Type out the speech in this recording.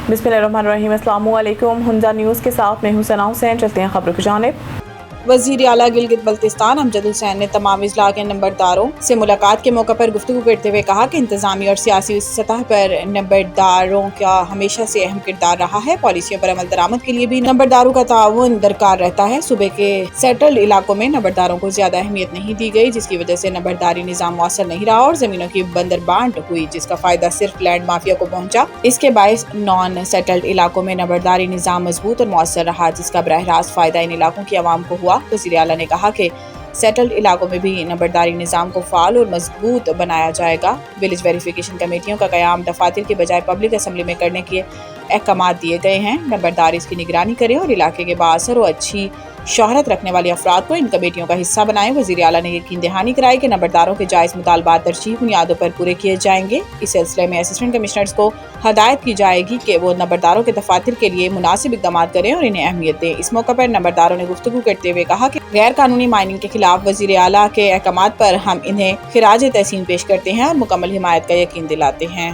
बिस्मिल्लाहिर्रहमानिर्रहीम। अस्सलामु अलैकुम। हुंजा न्यूज़ के साथ मैं हूं सना हुसैन। चलते हैं खबरों की जानिब। वज़ीर आला गिलगित बल्तिस्तान अमजद हुसैन ने तमाम अजला के नंबरदारों से मुलाकात के मौके पर गुफ्तगू करते हुए कहा कि इंतजामी और सियासी सतह पर नंबरदारों का हमेशा से अहम किरदार रहा है। पॉलिसियों पर अमल दरामद के लिए भी नंबरदारों का ताउन दरकार रहता है। सूबे के सेटल्ड इलाकों में नंबरदारों को ज्यादा अहमियत नहीं दी गई, जिसकी वजह से नंबरदारी निज़ाम मुअस्सर नहीं रहा और जमीनों की बंदरबांट हुई, जिसका फायदा सिर्फ लैंड माफिया को पहुंचा। इसके बायस नॉन सेटल्ड इलाकों में नंबरदारी निज़ाम मजबूत और मुअस्सर रहा, जिसका बराह रास्त फायदा इन इलाकों की आवाम को हुआ। वज़ीर आला ने कहा कि सेटल्ड इलाकों में भी नंबरदारी निज़ाम को फाल और मजबूत बनाया जाएगा। विलेज वेरिफिकेशन कमेटियों का क़याम दफातर की बजाय पब्लिक असम्बली में करने के अहकाम दिए गए हैं। नंबरदार इसकी निगरानी करे और इलाके के बाअसर और अच्छी शोहरत रखने वाले अफराद को इन कमेटियों का हिस्सा बनाए। वज़ीर आला ने यकीन दहानी कराई कि नंबरदारों के जायज़ मुतालबात तरजीह बुनियादों पर पूरे किए जाएंगे। इस सिलसिले में असिस्टेंट कमिश्नर्स को हदायत की जाएगी कि वो नंबरदारों के दफातर के लिए मुनासिब इक़दाम करें और इन्हें अहमियत दें। इस मौके पर नंबरदारों ने गुफ्तगू करते हुए कहा कि गैर कानूनी माइनिंग के खिलाफ वज़ीर आला के अहकामात पर हम इन्हें खिराज तहसीन पेश करते हैं और मुकम्मल हिमायत का यकीन दिलाते हैं।